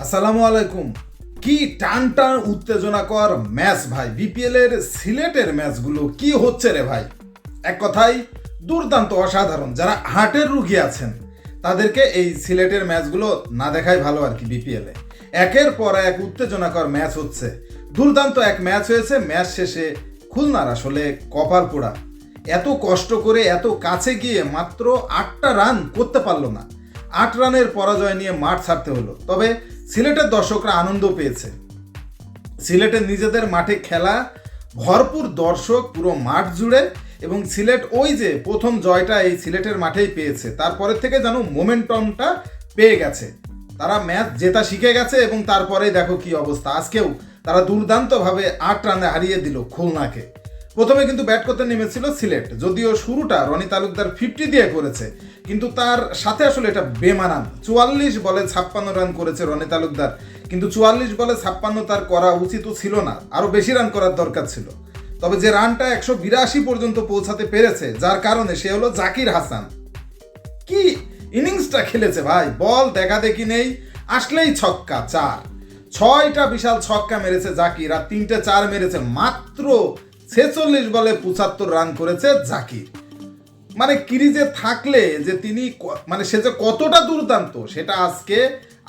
আসসালামু আলাইকুম। কি টান টান উত্তেজনাকর ম্যাচ ভাই, বিপিএল এর সিলেটের ম্যাচগুলো কি হচ্ছে রে ভাই। এক কথায় দুর্দান্ত, অসাধারণ। যারা হার্টের রুগী আছেন তাদেরকে এই সিলেটের ম্যাচগুলো না দেখাই ভালো আর কি। বিপিএল এ একের পর এক উত্তেজনাকর ম্যাচ হচ্ছে। দুর্দান্ত এক ম্যাচ হয়েছে, ম্যাচ শেষে খুলনার আসলে কপাল পোড়া। এত কষ্ট করে এত কাছে গিয়ে মাত্র 8টা রান করতে পারলো না। 8 রানের পরাজয় নিয়ে মাঠ ছাড়তে হলো। তবে সিলেটের দর্শকরা আনন্দ পেয়েছে। সিলেটের নিজেদের মাঠে খেলা, ভরপুর দর্শক পুরো মাঠ জুড়ে, এবং সিলেট ওই যে প্রথম জয়টা এই সিলেটের মাঠেই পেয়েছে, তারপরের থেকে যেন মোমেন্টামটা পেয়ে গেছে। তারা ম্যাচ জেতা শিখে গেছে এবং তারপরেই দেখো কি অবস্থা। আজকেও তারা দুর্দান্তভাবে 8 রানে হারিয়ে দিল খুলনাকে। প্রথমে কিন্তু ব্যাট করতে নেমেছিল সিলেট, যদিও শুরুটা রনি তালুকদার 50 দিয়ে করেছে, কিন্তু তার সাথে আসলে এটা বেমানান। 44 বলে 56 রান করেছে রনি তালুকদার, কিন্তু 44 বলে 56 তার করা উচিত ছিল না, আরও বেশি রান করার দরকার ছিল। তবে যে রানটা 182 পর্যন্ত পৌঁছাতে পেরেছে, যার কারণে সে হলো জাকির হাসান। কি ইনিংসটা খেলেছে ভাই, বল দেখা দেখি নেই, আসলেই ছক্কা 4, 6টা বিশাল ছক্কা মেরেছে জাকির, আর 3টে 4 মেরেছে। মাত্র 46 বলে 75 রান করেছে জাকির। মানে ক্রিজে থাকলে যে তিনি মানে সে যে কতটা দুর্দান্ত সেটা আজকে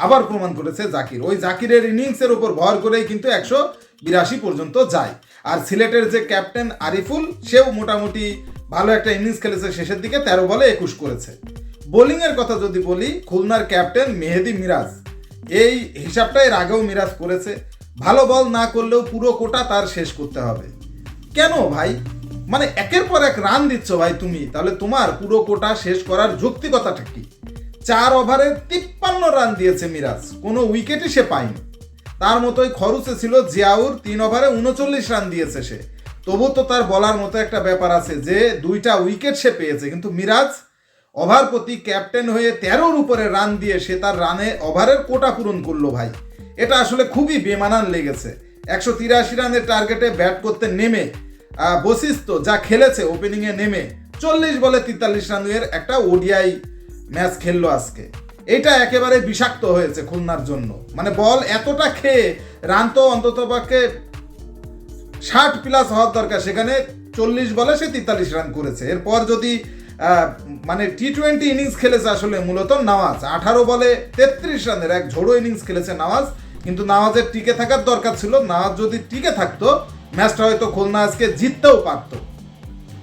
আবার প্রমাণ করেছে জাকির। ওই জাকিরের ইনিংসের উপর ভর করেই কিন্তু 182 পর্যন্ত যায়। আর সিলেটের যে ক্যাপ্টেন আরিফুল, সেও মোটামুটি ভালো একটা ইনিংস খেলেছে, শেষের দিকে 13 বলে 21 করেছে। বোলিংয়ের কথা যদি বলি, খুলনার ক্যাপ্টেন মেহেদি মিরাজ, এই হিসাবটা এর আগেও মিরাজ করেছে। ভালো বল না করলেও পুরো কোটা তার শেষ করতে হবে। কেন ভাই, মানে একের পর এক রান দিচ্ছ ভাই তুমি, তাহলে তোমার পুরো কোটা শেষ করার যৌক্তিকতাটা কি? 4 ওভারে 53 রান দিয়েছে মিরাজ, কোনো উইকেটই সে পায়নি। তার মতোই খরচে ছিল জিয়াউর, 3 ওভারে 39 রান দিয়েছে সে। তবু তো তার বলার মতো একটা ব্যাপার আছে যে 2টা উইকেট সে পেয়েছে, কিন্তু মিরাজ ওভার প্রতি ক্যাপ্টেন হয়ে 13-র উপরে রান দিয়ে সে তার রানে ওভারের কোটা পূরণ করলো ভাই। এটা আসলে খুবই বেমানান লেগেছে। 183 রানের টার্গেটে ব্যাট করতে নেমে বশিষ্ঠ যা খেলেছে ওপেনিংয়ে নেমে 40 বলে 43 রানের একটা ওডিআই ম্যাচ খেললো আজকে। এটা একেবারে বিষাক্ত হয়েছে খুলনার জন্য। মানে বল এতটা খেয়ে রান তো অন্ততপক্ষে 60+ হওয়ার দরকার, সেখানে 40 বলে সে 43 রান করেছে। এরপর যদি মানে টি20 ইনিংস খেলেছে আসলে মূলত নওয়াজ, 18 বলে 33 রানের এক ঝোড়ো ইনিংস খেলেছে নওয়াজ, কিন্তু নওয়াজের টিকে থাকার দরকার ছিল। নওয়াজ যদি টিকে থাকতো ম্যাচটা হয়তো খুলনা আজকে জিততেও পারত।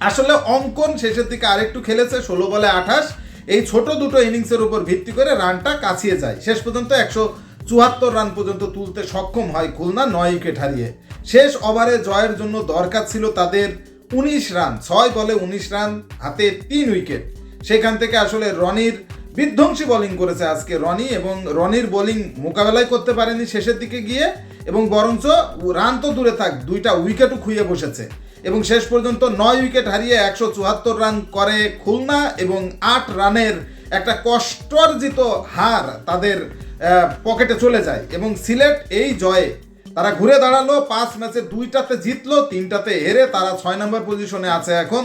আসলে অঙ্কন শেষের দিকে আরেকটু খেলেছে, 16 বলে 28, এই ছোট দুটো ইনিংসের উপর ভিত্তি করে রানটা কাছিয়ে যায়। শেষ পর্যন্ত 174 রান পর্যন্ত তুলতে সক্ষম হয় খুলনা 9 উইকেট হারিয়ে। শেষ ওভারে জয়ের জন্য দরকার ছিল তাদের 19 রান, 6 বলে 19 রান, হাতে 3 উইকেট। সেখান থেকে আসলে রনির বিধ্বংসী বোলিং করেছে আজকে রনি, এবং রনির বোলিং মোকাবেলাই করতে পারেনি শেষের দিকে গিয়ে, এবং বরঞ্চ রান তো দূরে থাক, 2টা উইকেটও খুইয়ে বসেছে। এবং শেষ পর্যন্ত 9 উইকেট হারিয়ে 174 রান করে খুলনা, এবং 8 রানের একটা কষ্টার্জিত হার তাদের পকেটে চলে যায়। এবং সিলেট এই জয়ে তারা ঘুরে দাঁড়ালো, 5 ম্যাচে 2টাতে জিতলো, 3টাতে হেরে তারা 6 নম্বর পজিশনে আছে এখন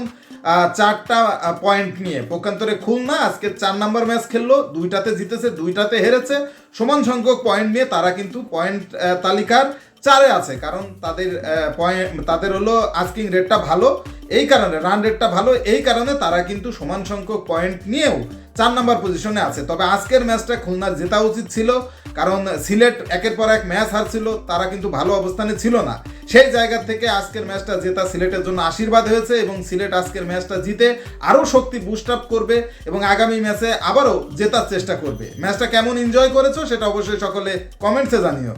4টা পয়েন্ট নিয়ে। পক্ষান্তরে খুলনা আজকে 4 নম্বর ম্যাচ খেললো, 2টাতে জিতেছে, 2টাতে হেরেছে। সমান সংখ্যক পয়েন্ট নিয়ে তারা কিন্তু পয়েন্ট তালিকার 4-এ আছে, কারণ তাদের হলো আস্কিং রেটটা ভালো, এই কারণে রান রেটটা ভালো, এই কারণে তারা কিন্তু সমান সংখ্যক পয়েন্ট নিয়েও 4 নম্বর পজিশনে আছে। তবে আজকের ম্যাচটা খুলনার জেতা উচিত ছিল, কারণ সিলেট একের পর এক ম্যাচ হারছিল, তারা কিন্তু ভালো অবস্থানে ছিল না। সেই জায়গা থেকে আজকের ম্যাচটা জেতা সিলেটের জন্য আশীর্বাদ হয়েছে, এবং সিলেট আজকের ম্যাচটা জিতে আরও শক্তি বুস্ট আপ করবে এবং আগামী ম্যাচে আবারও জেতার চেষ্টা করবে। ম্যাচটা কেমন এনজয় করেছো সেটা অবশ্যই সকলে কমেন্টসে জানিও।